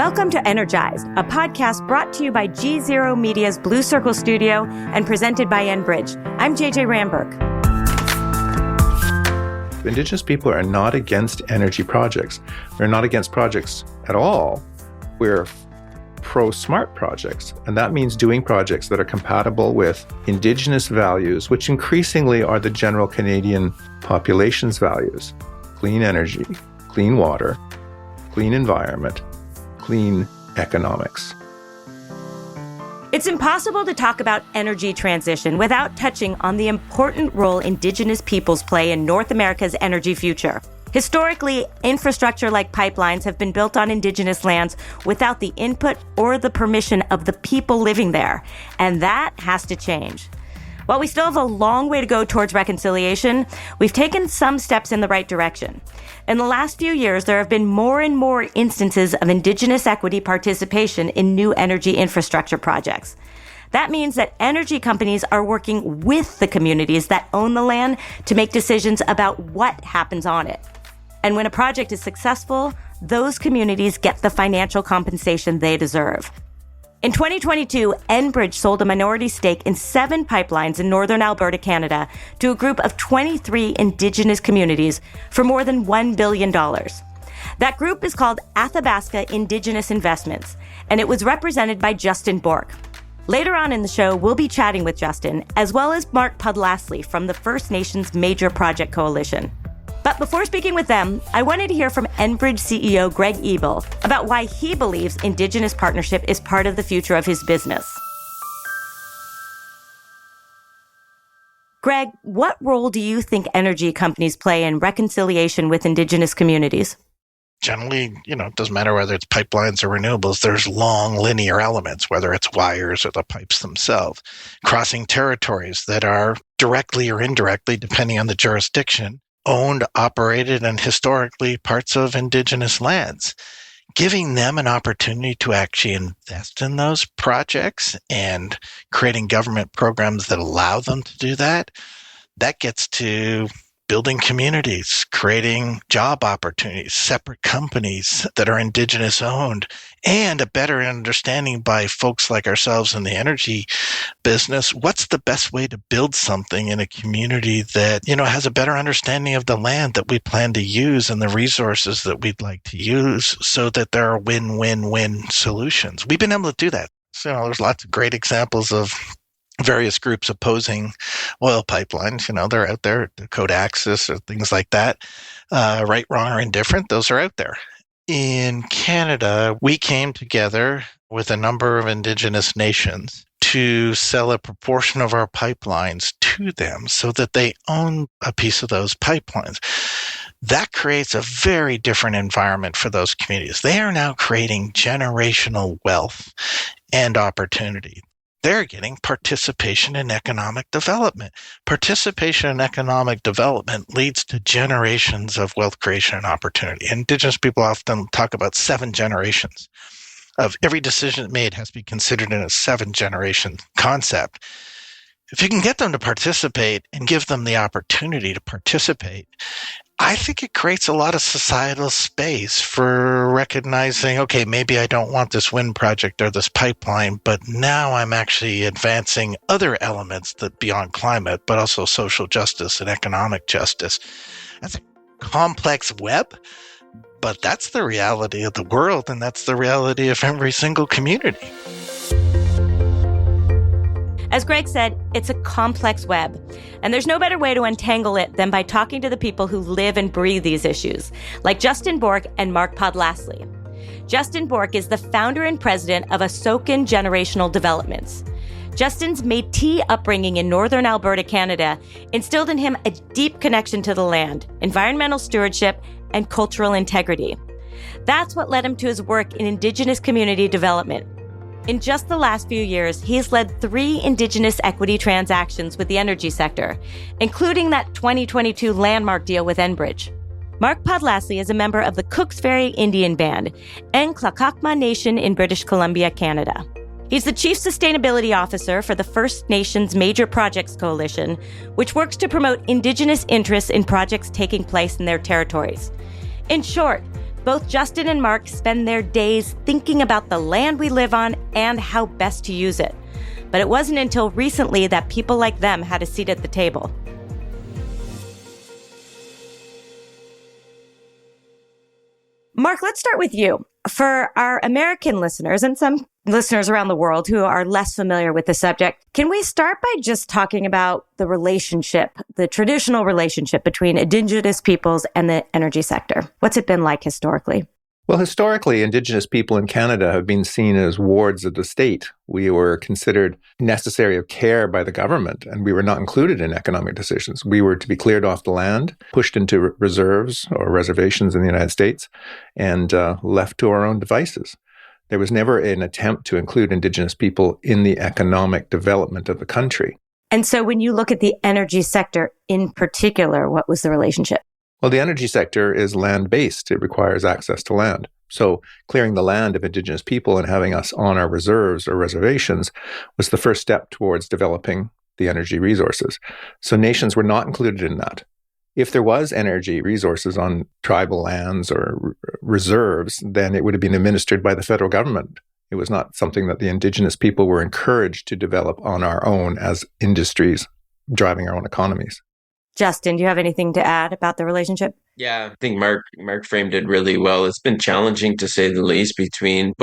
Welcome to Energized, a podcast brought to you by GZERO Media's Blue Circle Studio and presented by Enbridges. I'm JJ Ramberg. Indigenous people are not against energy projects. We're not against projects at all. We're pro-smart projects, and that means doing projects that are compatible with Indigenous values, which increasingly are the general Canadian population's values. Clean energy, clean water, clean environment, clean economics. It's impossible to talk about energy transition without touching on the important role Indigenous peoples play in North America's energy future. Historically, infrastructure like pipelines have been built on Indigenous lands without the input or the permission of the people living there, and that has to change. While we still have a long way to go towards reconciliation, we've taken some steps in the right direction. In the last few years, there have been more and more instances of Indigenous equity participation in new energy infrastructure projects. That means that energy companies are working with the communities that own the land to make decisions about what happens on it. And when a project is successful, those communities get the financial compensation they deserve. In 2022, Enbridges sold a minority stake in 7 pipelines in northern Alberta, Canada, to a group of 23 Indigenous communities for more than $1 billion. That group is called Athabasca Indigenous Investments, and it was represented by Justin Bork. Later on in the show, we'll be chatting with Justin, as well as Mark Pudlasley from the First Nations Major Project Coalition. But before speaking with them, I wanted to hear from Enbridge CEO Greg Ebel about why he believes Indigenous partnership is part of the future of his business. Greg, what role do you think energy companies play in reconciliation with Indigenous communities? Generally, it doesn't matter whether it's pipelines or renewables, there's long linear elements, whether it's wires or the pipes themselves, crossing territories that are directly or indirectly, depending on the jurisdiction, owned, operated, and historically parts of Indigenous lands. Giving them an opportunity to actually invest in those projects and creating government programs that allow them to do that, that gets to building communities, creating job opportunities, separate companies that are Indigenous owned, and a better understanding by folks like ourselves in the energy business, what's the best way to build something in a community that, has a better understanding of the land that we plan to use and the resources that we'd like to use so that there are win-win-win solutions. We've been able to do that. So there's lots of great examples of various groups opposing oil pipelines. They're out there, the Code Access or things like that. Right, wrong, or indifferent, those are out there. In Canada, we came together with a number of Indigenous nations to sell a proportion of our pipelines to them so that they own a piece of those pipelines. That creates a very different environment for those communities. They are now creating generational wealth and opportunity. They're getting participation in economic development. Participation in economic development leads to generations of wealth creation and opportunity. Indigenous people often talk about 7 generations of every decision made has to be considered in a 7-generation concept. If you can get them to participate and give them the opportunity to participate, I think it creates a lot of societal space for recognizing, okay, maybe I don't want this wind project or this pipeline, but now I'm actually advancing other elements that beyond climate, but also social justice and economic justice. That's a complex web, but that's the reality of the world, and that's the reality of every single community. As Greg said, it's a complex web, and there's no better way to untangle it than by talking to the people who live and breathe these issues, like Justin Bork and Mark Pudlasley. Justin Bork is the founder and president of Asokan Generational Developments. Justin's Métis upbringing in northern Alberta, Canada, instilled in him a deep connection to the land, environmental stewardship, and cultural integrity. That's what led him to his work in Indigenous community development. In just the last few years, he's led 3 Indigenous equity transactions with the energy sector, including that 2022 landmark deal with Enbridges. Mark Pudlasley is a member of the Cooks Ferry Indian Band and Tlaka'kma Nation in British Columbia, Canada. He's the Chief Sustainability Officer for the First Nations Major Projects Coalition, which works to promote Indigenous interests in projects taking place in their territories. In short, Both Justin and Mark spend their days thinking about the land we live on and how best to use it. But it wasn't until recently that people like them had a seat at the table. Mark, let's start with you. For our American listeners and some listeners around the world who are less familiar with the subject, can we start by just talking about the relationship, the traditional relationship between Indigenous peoples and the energy sector? What's it been like historically? Well, historically, Indigenous people in Canada have been seen as wards of the state. We were considered necessary of care by the government, and we were not included in economic decisions. We were to be cleared off the land, pushed into reserves or reservations in the United States, and left to our own devices. There was never an attempt to include Indigenous people in the economic development of the country. And so when you look at the energy sector in particular, what was the relationship? Well, the energy sector is land-based. It requires access to land. So clearing the land of Indigenous people and having us on our reserves or reservations was the first step towards developing the energy resources. So nations were not included in that. If there was energy resources on tribal lands or reserves, then it would have been administered by the federal government. It was not something that the Indigenous people were encouraged to develop on our own as industries driving our own economies. Justin, do you have anything to add about the relationship? Yeah, I think Mark framed it really well. It's been challenging, to say the least, between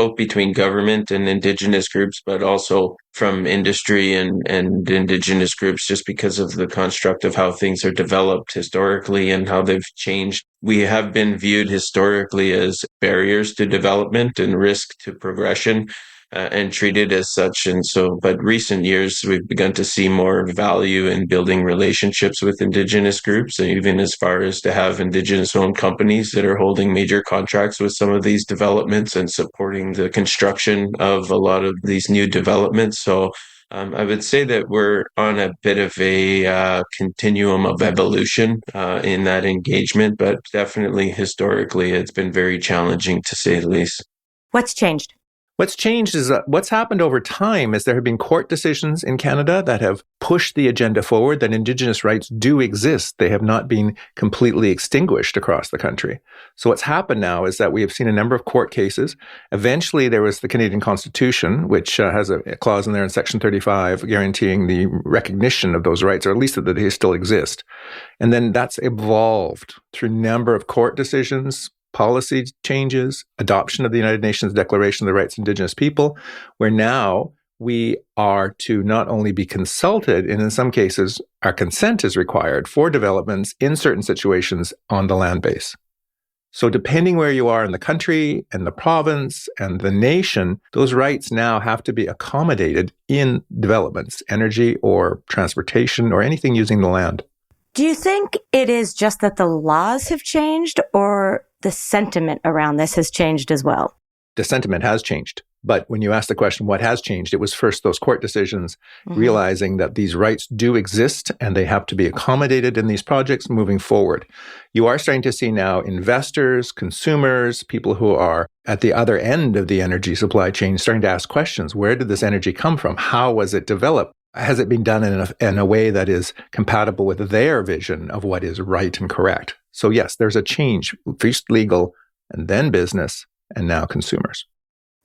government and Indigenous groups, but also from industry and Indigenous groups, just because of the construct of how things are developed historically and how they've changed. We have been viewed historically as barriers to development and risk to progression. And treated as such. And so, but recent years, we've begun to see more value in building relationships with Indigenous groups, and even as far as to have Indigenous-owned companies that are holding major contracts with some of these developments and supporting the construction of a lot of these new developments. So I would say that we're on a bit of a continuum of evolution in that engagement, but definitely historically, it's been very challenging, to say the least. What's changed? What's changed is that what's happened over time is there have been court decisions in Canada that have pushed the agenda forward that Indigenous rights do exist. They have not been completely extinguished across the country. So what's happened now is that we have seen a number of court cases. Eventually, there was the Canadian Constitution, which has a clause in there in Section 35 guaranteeing the recognition of those rights, or at least that they still exist. And then that's evolved through a number of court decisions, policy changes, adoption of the United Nations Declaration of the Rights of Indigenous People, where now we are to not only be consulted, and in some cases, our consent is required for developments in certain situations on the land base. So depending where you are in the country and the province and the nation, those rights now have to be accommodated in developments, energy or transportation or anything using the land. Do you think it is just that the laws have changed, or the sentiment around this has changed as well? The sentiment has changed. But when you ask the question, what has changed? It was first those court decisions, realizing that these rights do exist and they have to be accommodated in these projects moving forward. You are starting to see now investors, consumers, people who are at the other end of the energy supply chain starting to ask questions. Where did this energy come from? How was it developed? Has it been done in a way that is compatible with their vision of what is right and correct? So yes, there's a change, first legal and then business and now consumers.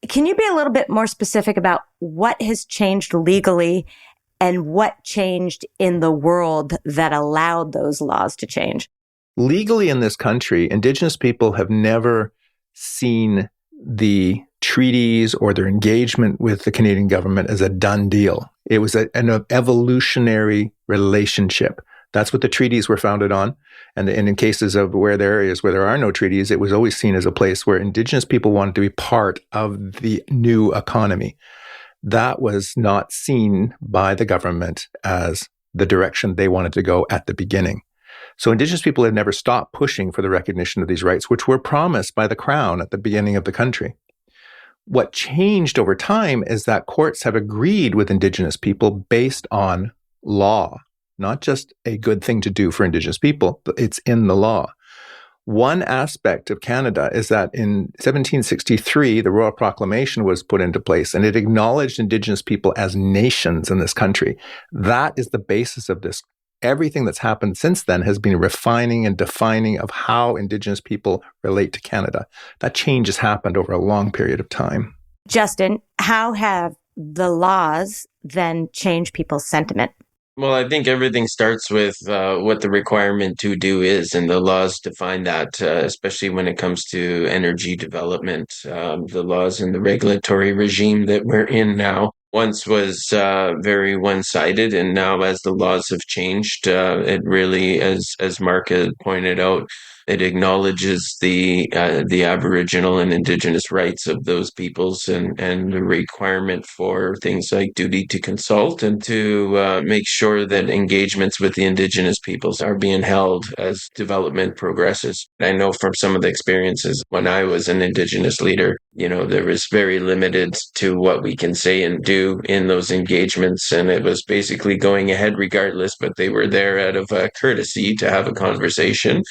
Can you be a little bit more specific about what has changed legally and what changed in the world that allowed those laws to change? Legally in this country, Indigenous people have never seen the treaties or their engagement with the Canadian government as a done deal. It was an evolutionary relationship. That's what the treaties were founded on. And in cases of where there are areas where there are no treaties, it was always seen as a place where Indigenous people wanted to be part of the new economy. That was not seen by the government as the direction they wanted to go at the beginning. So Indigenous people have never stopped pushing for the recognition of these rights, which were promised by the Crown at the beginning of the country. What changed over time is that courts have agreed with Indigenous people based on law, not just a good thing to do for Indigenous people, but it's in the law. One aspect of Canada is that in 1763, the Royal Proclamation was put into place, and it acknowledged Indigenous people as nations in this country. That is the basis of this everything that's happened since then has been refining and defining of how Indigenous people relate to Canada. That change has happened over a long period of time. Justin, how have the laws then changed people's sentiment? Well, I think everything starts with what the requirement to do is, and the laws define that, especially when it comes to energy development. The laws and the regulatory regime that we're in now once was very one-sided, and now as the laws have changed, it really, as Mark had pointed out, it acknowledges the Aboriginal and Indigenous rights of those peoples, and the requirement for things like duty to consult and to make sure that engagements with the Indigenous peoples are being held as development progresses. I know from some of the experiences when I was an Indigenous leader, there was very limited to what we can say and do in those engagements, and it was basically going ahead regardless, but they were there out of courtesy to have a conversation,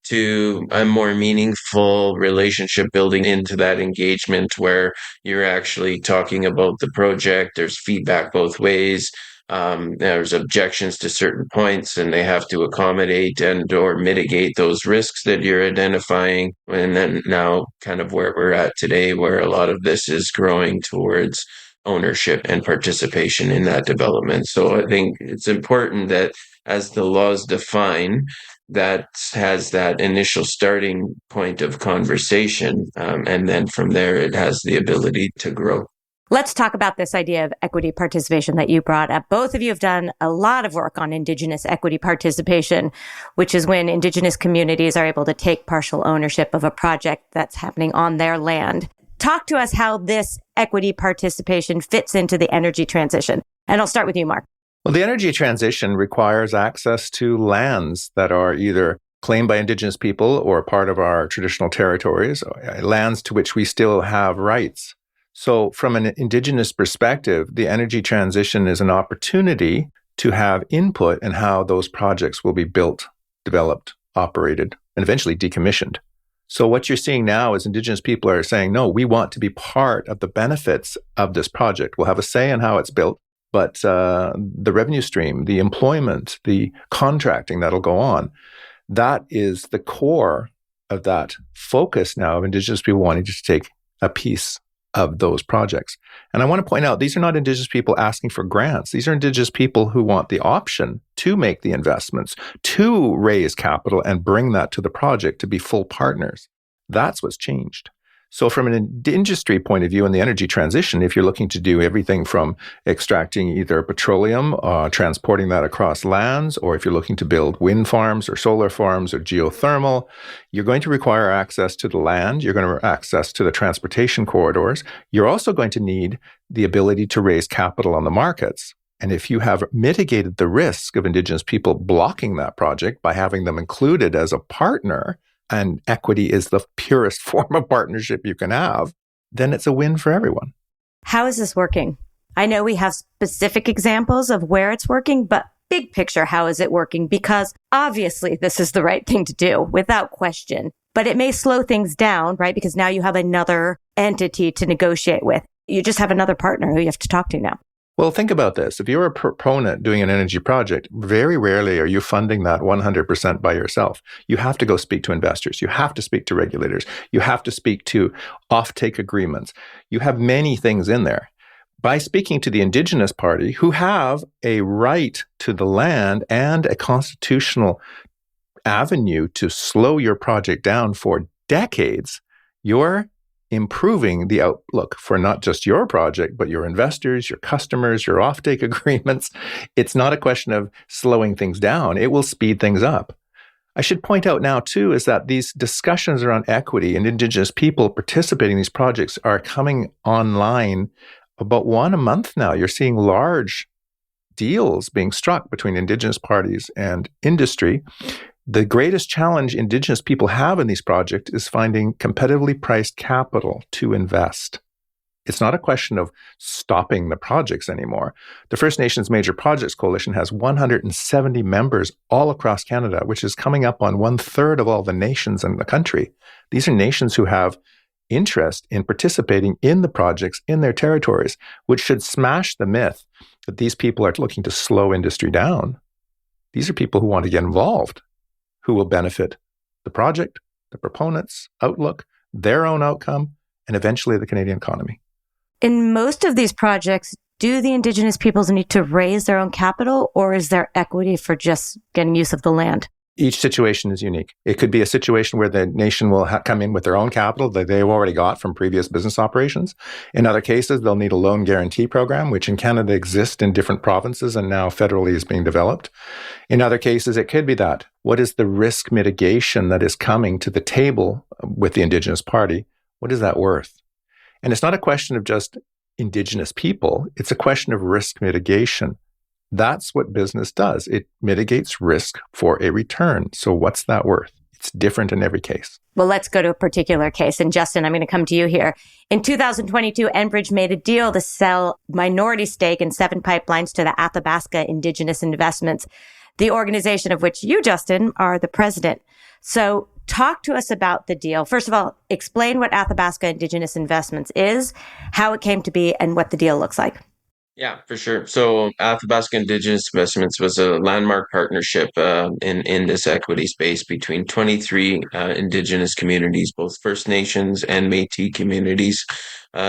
to a more meaningful relationship building into that engagement where you're actually talking about the project. There's feedback both ways. There's objections to certain points, and they have to accommodate and or mitigate those risks that you're identifying. And then now kind of where we're at today, where a lot of this is growing towards ownership and participation in that development. So I think it's important that as the laws define, that has that initial starting point of conversation. And then from there, it has the ability to grow. Let's talk about this idea of equity participation that you brought up. Both of you have done a lot of work on Indigenous equity participation, which is when Indigenous communities are able to take partial ownership of a project that's happening on their land. Talk to us how this equity participation fits into the energy transition. And I'll start with you, Mark. Well, the energy transition requires access to lands that are either claimed by Indigenous people or part of our traditional territories, lands to which we still have rights. So from an Indigenous perspective, the energy transition is an opportunity to have input in how those projects will be built, developed, operated, and eventually decommissioned. So what you're seeing now is Indigenous people are saying, no, we want to be part of the benefits of this project. We'll have a say in how it's built. But the revenue stream, the employment, the contracting that'll go on, that is the core of that focus now of Indigenous people wanting to take a piece of those projects. And I want to point out, these are not Indigenous people asking for grants. These are Indigenous people who want the option to make the investments, to raise capital and bring that to the project to be full partners. That's what's changed. So from an industry point of view in the energy transition, if you're looking to do everything from extracting either petroleum, transporting that across lands, or if you're looking to build wind farms or solar farms or geothermal, you're going to require access to the land. You're going to have access to the transportation corridors. You're also going to need the ability to raise capital on the markets. And if you have mitigated the risk of Indigenous people blocking that project by having them included as a partner, and equity is the purest form of partnership you can have, then it's a win for everyone. How is this working? I know we have specific examples of where it's working, but big picture, how is it working? Because obviously this is the right thing to do, without question. But it may slow things down, right? Because now you have another entity to negotiate with. You just have another partner who you have to talk to now. Well, think about this. If you're a proponent doing an energy project, very rarely are you funding that 100% by yourself. You have to go speak to investors. You have to speak to regulators. You have to speak to offtake agreements. You have many things in there. By speaking to the Indigenous party, who have a right to the land and a constitutional avenue to slow your project down for decades, you're improving the outlook for not just your project, but your investors, your customers, your offtake agreements. It's not a question of slowing things down. It will speed things up. I should point out now, too, is that these discussions around equity and Indigenous people participating in these projects are coming online about one a month now. You're seeing large deals being struck between Indigenous parties and industry. The greatest challenge Indigenous people have in these projects is finding competitively priced capital to invest. It's not a question of stopping the projects anymore. The First Nations Major Projects Coalition has 170 members all across Canada, which is coming up on 1/3 of all the nations in the country. These are nations who have interest in participating in the projects in their territories, which should smash the myth that these people are looking to slow industry down. These are people who want to get involved, who will benefit the project, the proponents, outlook, their own outcome, and eventually the Canadian economy. In most of these projects, do the Indigenous peoples need to raise their own capital, or is there equity for just getting use of the land? Each situation is unique. It could be a situation where the nation will come in with their own capital that they've already got from previous business operations. In other cases, they'll need a loan guarantee program, which in Canada exists in different provinces and now federally is being developed. In other cases, it could be that. What is the risk mitigation that is coming to the table with the Indigenous party? What is that worth? And it's not a question of just Indigenous people. It's a question of risk mitigation. That's what business does. It mitigates risk for a return. So what's that worth? It's different in every case. Well, let's go to a particular case. And Justin, I'm going to come to you here. In 2022, Enbridge made a deal to sell minority stake in 7 pipelines to the Athabasca Indigenous Investments, the organization of which you, Justin, are the president. So talk to us about the deal. First of all, explain what Athabasca Indigenous Investments is, how it came to be, and what the deal looks like. Yeah, for sure. So Athabasca Indigenous Investments was a landmark partnership in this equity space between 23 Indigenous communities, both First Nations and Métis communities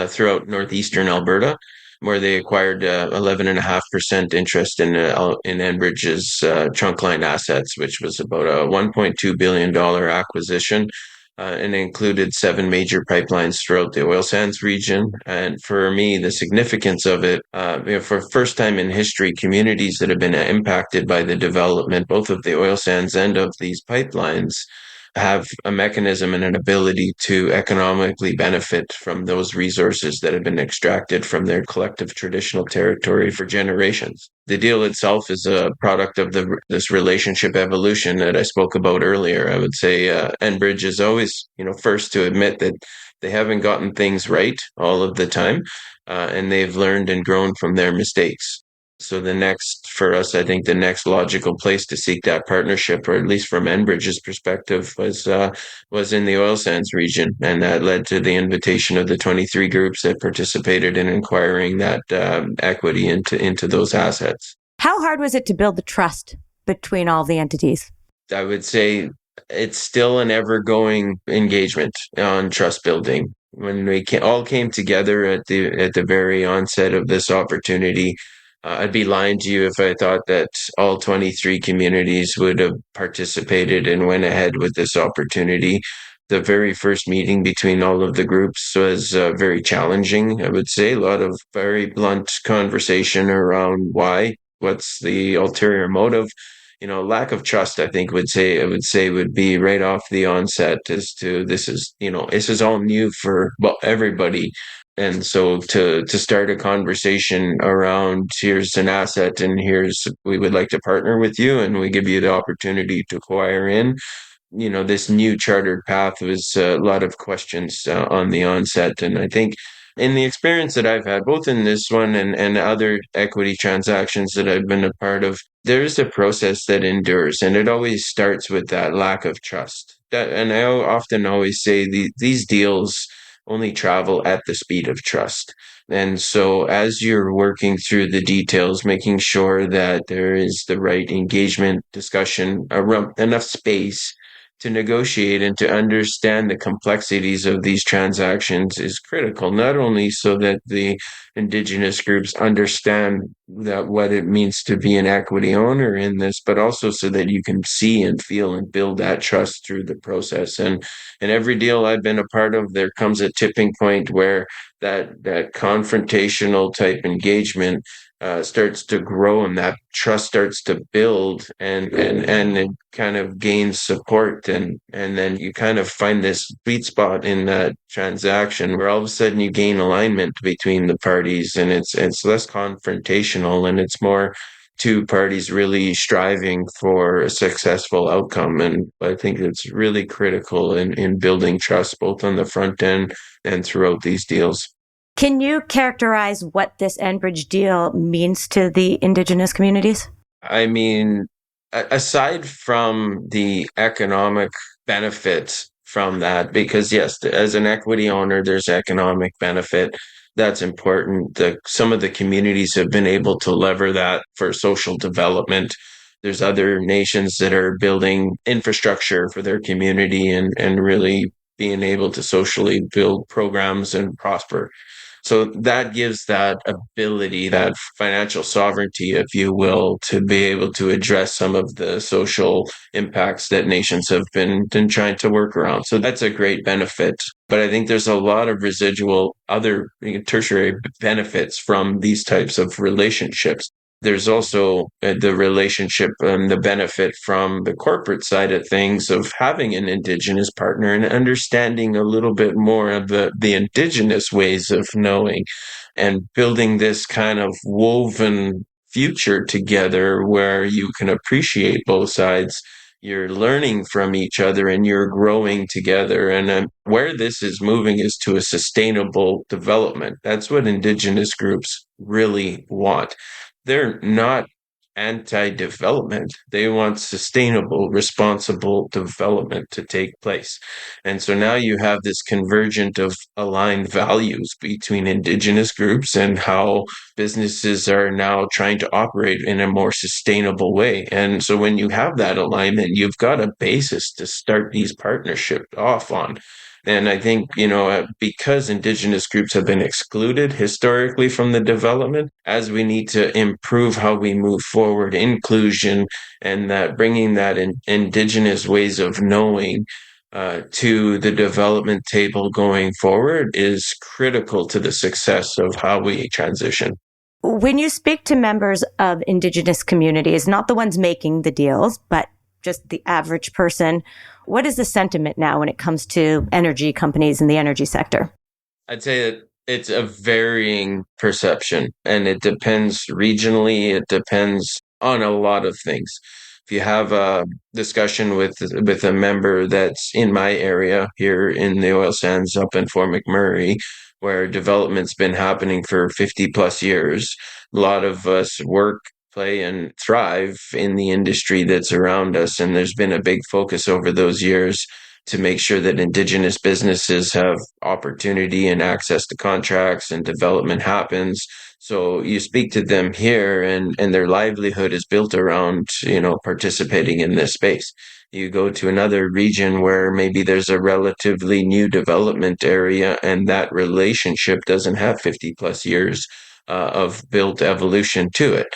throughout northeastern Alberta, where they acquired 11.5% interest in Enbridge's trunkline assets, which was about a $1.2 billion acquisition. And included 7 major pipelines throughout the oil sands region. And for me, the significance of it, for the first time in history, communities that have been impacted by the development, both of the oil sands and of these pipelines, have a mechanism and an ability to economically benefit from those resources that have been extracted from their collective traditional territory for generations. The deal itself is a product of this relationship evolution that I spoke about earlier. I would say Enbridge is always, first to admit that they haven't gotten things right all of the time, and they've learned and grown from their mistakes. So for us, I think the next logical place to seek that partnership, or at least from Enbridge's perspective, was in the oil sands region. And that led to the invitation of the 23 groups that participated in acquiring that equity into those assets. How hard was it to build the trust between all the entities? I would say it's still an ever-going engagement on trust building. When we all came together at the very onset of this opportunity, I'd be lying to you if I thought that all 23 communities would have participated and went ahead with this opportunity. The very first meeting between all of the groups was very challenging, I would say. A lot of very blunt conversation around why, what's the ulterior motive. Lack of trust, I think would be right off the onset as to this is all new for everybody. And so to start a conversation around here's an asset and we would like to partner with you and we give you the opportunity to acquire in, this new chartered path was a lot of questions on the onset. And I think in the experience that I've had, both in this one and other equity transactions that I've been a part of, there's a process that endures, and it always starts with that lack of trust. And I often always say these deals only travel at the speed of trust. And so as you're working through the details, making sure that there is the right engagement, discussion, enough space to negotiate and to understand the complexities of these transactions is critical, not only so that the Indigenous groups understand that what it means to be an equity owner in this, but also so that you can see and feel and build that trust through the process. And in every deal I've been a part of, there comes a tipping point where that confrontational type engagement starts to grow and that trust starts to build and it kind of gains support and then you kind of find this sweet spot in that transaction where all of a sudden you gain alignment between the parties and it's less confrontational and it's more two parties really striving for a successful outcome. And I think it's really critical in building trust both on the front end and throughout these deals. Can you characterize what this Enbridge deal means to the Indigenous communities? I mean, aside from the economic benefits from that, because yes, as an equity owner, there's economic benefit. That's important. Some of the communities have been able to lever that for social development. There's other nations that are building infrastructure for their community and really being able to socially build programs and prosper. So that gives that ability, that financial sovereignty, if you will, to be able to address some of the social impacts that nations have been trying to work around. So that's a great benefit. But I think there's a lot of residual other tertiary benefits from these types of relationships. There's also the relationship and the benefit from the corporate side of things of having an Indigenous partner and understanding a little bit more of the Indigenous ways of knowing and building this kind of woven future together where you can appreciate both sides. You're learning from each other and you're growing together. And where this is moving is to a sustainable development. That's what Indigenous groups really want. They're not anti-development. They want sustainable, responsible development to take place. And so now you have this convergent of aligned values between Indigenous groups and how businesses are now trying to operate in a more sustainable way. And so when you have that alignment, you've got a basis to start these partnerships off on. And I think, because Indigenous groups have been excluded historically from the development, as we need to improve how we move forward, inclusion, and that bringing that Indigenous ways of knowing to the development table going forward is critical to the success of how we transition. When you speak to members of Indigenous communities, not the ones making the deals, but just the average person, what is the sentiment now when it comes to energy companies in the energy sector? I'd say that it's a varying perception, and it depends regionally. It depends on a lot of things. If you have a discussion with a member that's in my area here in the oil sands up in Fort McMurray, where development's been happening for 50 plus years, a lot of us work, play, and thrive in the industry that's around us. And there's been a big focus over those years to make sure that Indigenous businesses have opportunity and access to contracts and development happens. So you speak to them here and their livelihood is built around, participating in this space. You go to another region where maybe there's a relatively new development area and that relationship doesn't have 50 plus years of built evolution to it.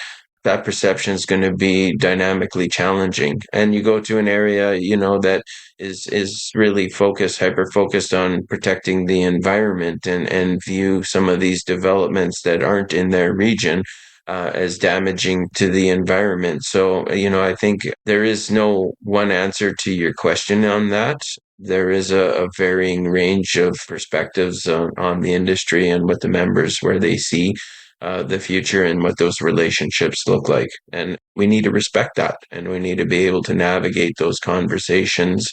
That perception is going to be dynamically challenging. And you go to an area, that is really hyper-focused on protecting the environment and view some of these developments that aren't in their region as damaging to the environment. So, I think there is no one answer to your question on that. There is a varying range of perspectives on the industry and with the members where they see the future and what those relationships look like. And we need to respect that. And we need to be able to navigate those conversations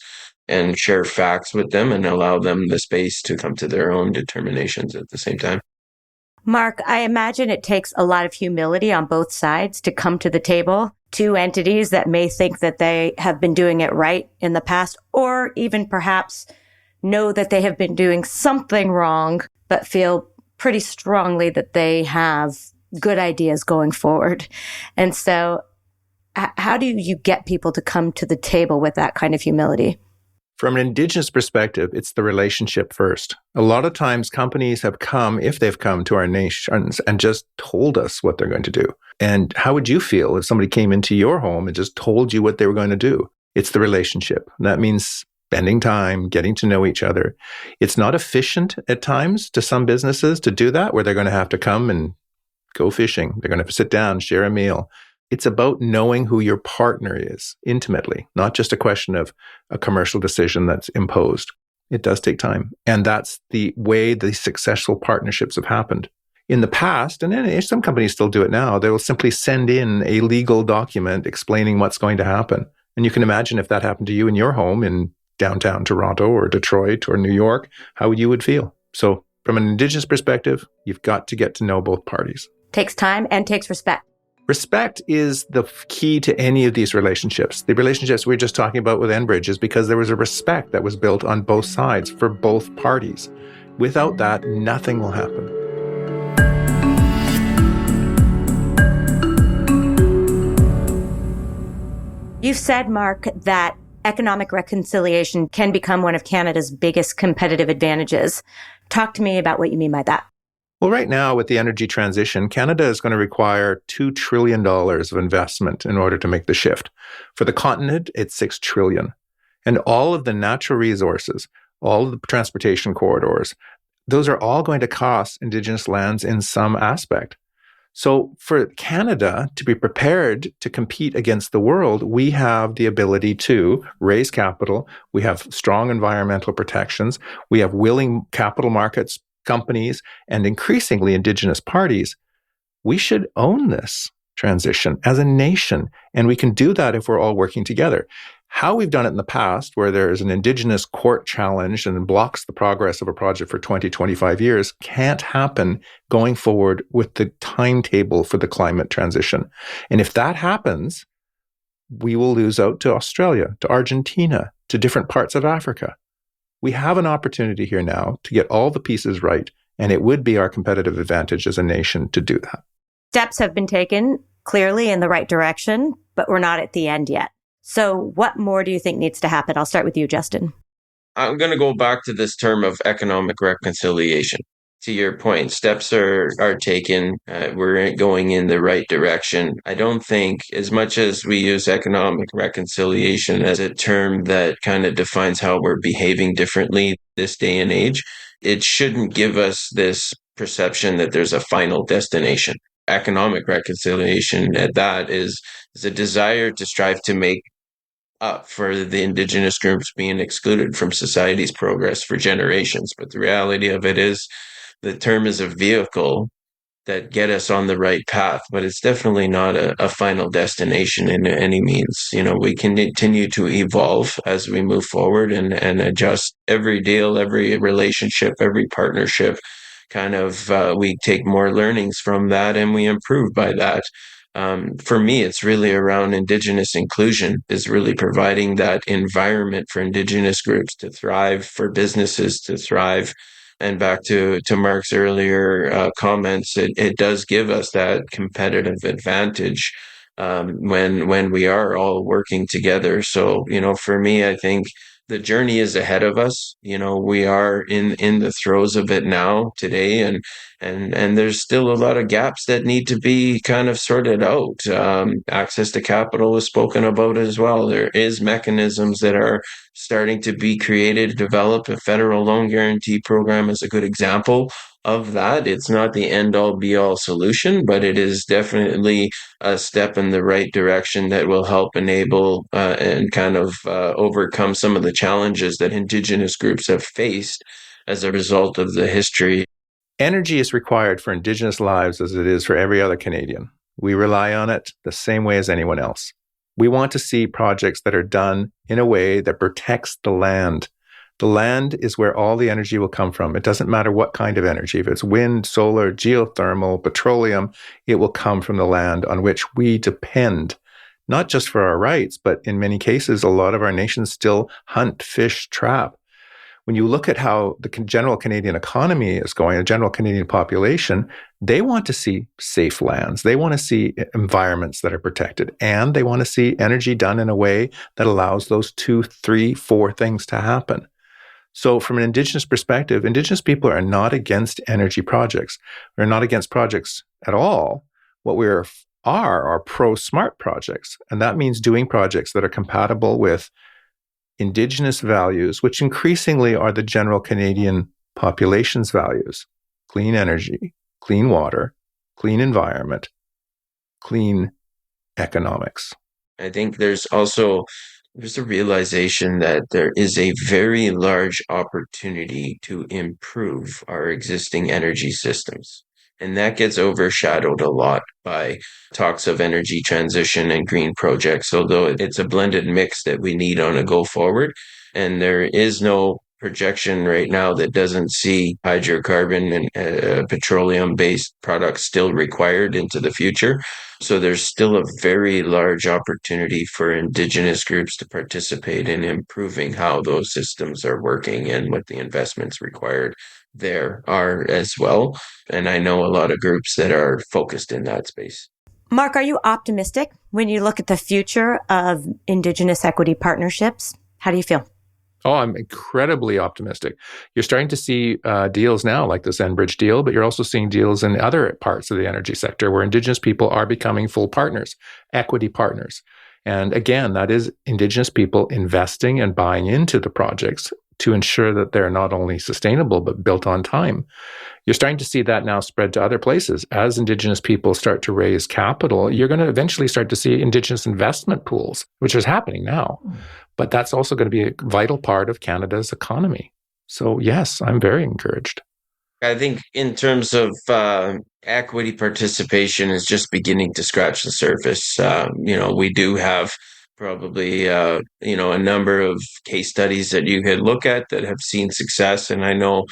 and share facts with them and allow them the space to come to their own determinations at the same time. Mark, I imagine it takes a lot of humility on both sides to come to the table. Two entities that may think that they have been doing it right in the past, or even perhaps know that they have been doing something wrong, but feel pretty strongly that they have good ideas going forward. And so how do you get people to come to the table with that kind of humility? From an Indigenous perspective, it's the relationship first. A lot of times companies have come, if they've come to our nations and just told us what they're going to do. And how would you feel if somebody came into your home and just told you what they were going to do? It's the relationship. And that means spending time, getting to know each other. It's not efficient at times to some businesses to do that, where they're going to have to come and go fishing. They're going to have to sit down, share a meal. It's about knowing who your partner is intimately, not just a question of a commercial decision that's imposed. It does take time. And that's the way the successful partnerships have happened. In the past, and some companies still do it now, they will simply send in a legal document explaining what's going to happen. And you can imagine if that happened to you in your home in downtown Toronto or Detroit or New York, how you would feel. So from an Indigenous perspective, you've got to get to know both parties. Takes time and takes respect. Respect is the key to any of these relationships. The relationships we were just talking about with Enbridges is because there was a respect that was built on both sides for both parties. Without that, nothing will happen. You've said, Mark, that economic reconciliation can become one of Canada's biggest competitive advantages. Talk to me about what you mean by that. Well, right now, with the energy transition, Canada is going to require $2 trillion of investment in order to make the shift. For the continent, it's $6 trillion. And all of the natural resources, all of the transportation corridors, those are all going to cost Indigenous lands in some aspect. So for Canada to be prepared to compete against the world, we have the ability to raise capital. We have strong environmental protections. We have willing capital markets, companies, and increasingly Indigenous parties. We should own this transition as a nation, and we can do that if we're all working together. How we've done it in the past, where there is an Indigenous court challenge and blocks the progress of a project for 20, 25 years, can't happen going forward with the timetable for the climate transition. And if that happens, we will lose out to Australia, to Argentina, to different parts of Africa. We have an opportunity here now to get all the pieces right, and it would be our competitive advantage as a nation to do that. Steps have been taken clearly in the right direction, but we're not at the end yet. So what more do you think needs to happen? I'll start with you, Justin. I'm going to go back to this term of economic reconciliation. To your point, steps are taken. We're going in the right direction. I don't think, as much as we use economic reconciliation as a term that kind of defines how we're behaving differently this day and age, it shouldn't give us this perception that there's a final destination. Economic reconciliation at that is a desire to strive to make up for the Indigenous groups being excluded from society's progress for generations. But the reality of it is the term is a vehicle that get us on the right path, but it's definitely not a final destination in any means. You know, we can continue to evolve as we move forward and adjust every deal, every relationship, every partnership. Kind of, we take more learnings from that and we improve by that. For me, it's really around Indigenous inclusion, is really providing that environment for Indigenous groups to thrive, for businesses to thrive. And back to Mark's earlier comments, it does give us that competitive advantage when we are all working together. So, you know, for me, I think the journey is ahead of us. You know, we are in the throes of it now today, and there's still a lot of gaps that need to be kind of sorted out. Access to capital was spoken about as well. There is mechanisms that are starting to be created, developed. A federal loan guarantee program is a good example of that. It's not the end all be all solution, but it is definitely a step in the right direction that will help enable and kind of overcome some of the challenges that Indigenous groups have faced as a result of the history. Energy is required for Indigenous lives as it is for every other Canadian. We rely on it the same way as anyone else. We want to see projects that are done in a way that protects the land. The land is where all the energy will come from. It doesn't matter what kind of energy. If it's wind, solar, geothermal, petroleum, it will come from the land on which we depend, not just for our rights, but in many cases, a lot of our nations still hunt, fish, trap. When you look at how the general Canadian economy is going, the general Canadian population, they want to see safe lands. They want to see environments that are protected, and they want to see energy done in a way that allows those 2, 3, 4 things to happen. So from an Indigenous perspective, Indigenous people are not against energy projects. We're not against projects at all. What we are pro-smart projects, and that means doing projects that are compatible with Indigenous values, which increasingly are the general Canadian population's values: clean energy, clean water, clean environment, clean economics. I think there's a realization that there is a very large opportunity to improve our existing energy systems. And that gets overshadowed a lot by talks of energy transition and green projects, although it's a blended mix that we need on a go forward. And there is no projection right now that doesn't see hydrocarbon and petroleum-based products still required into the future. So there's still a very large opportunity for Indigenous groups to participate in improving how those systems are working and what the investments required there are as well. And I know a lot of groups that are focused in that space. Mark, are you optimistic when you look at the future of Indigenous equity partnerships? How do you feel? Oh, I'm incredibly optimistic. You're starting to see deals now like this Enbridge deal, but you're also seeing deals in other parts of the energy sector where Indigenous people are becoming full partners, equity partners. And again, that is Indigenous people investing and buying into the projects to ensure that they're not only sustainable, but built on time. You're starting to see that now spread to other places. As Indigenous people start to raise capital, you're going to eventually start to see Indigenous investment pools, which is happening now. But that's also going to be a vital part of Canada's economy. So yes, I'm very encouraged. I think in terms of equity participation is just beginning to scratch the surface. We do have probably, a number of case studies that you could look at that have seen success. And I know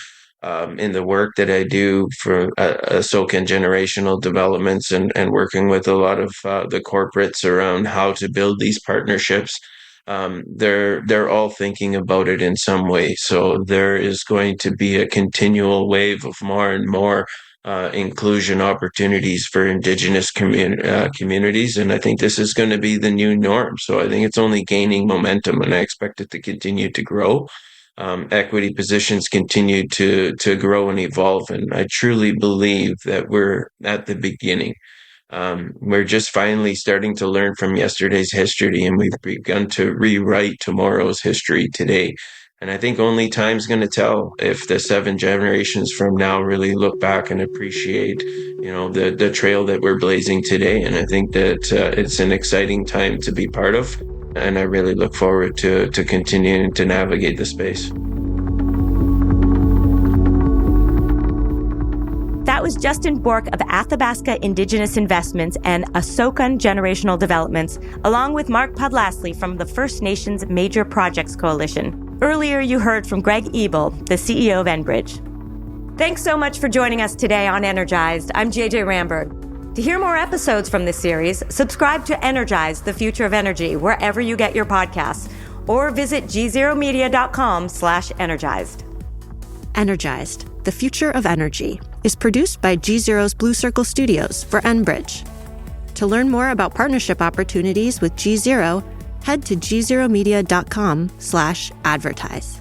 in the work that I do for SOCAN generational developments and working with a lot of the corporates around how to build these partnerships, they're all thinking about it in some way. So there is going to be a continual wave of more and more inclusion opportunities for Indigenous communities. And I think this is going to be the new norm. So I think it's only gaining momentum, and I expect it to continue to grow. Equity positions continue to grow and evolve. And I truly believe that we're at the beginning. We're just finally starting to learn from yesterday's history, and we've begun to rewrite tomorrow's history today. And I think only time's going to tell if the 7 generations from now really look back and appreciate, the trail that we're blazing today. And I think that it's an exciting time to be part of. And I really look forward to continuing to navigate the space. That was Justin Bork of Athabasca Indigenous Investments and SOCAN Generational Developments, along with Mark Podlasley from the First Nations Major Projects Coalition. Earlier, you heard from Greg Ebel, the CEO of Enbridge. Thanks so much for joining us today on Energized. I'm JJ Ramberg. To hear more episodes from this series, subscribe to Energized, the Future of Energy, wherever you get your podcasts, or visit gzeromedia.com/energized. Energized, the Future of Energy, is produced by GZERO's Blue Circle Studios for Enbridge. To learn more about partnership opportunities with GZERO, head to gzeromedia.com/advertise.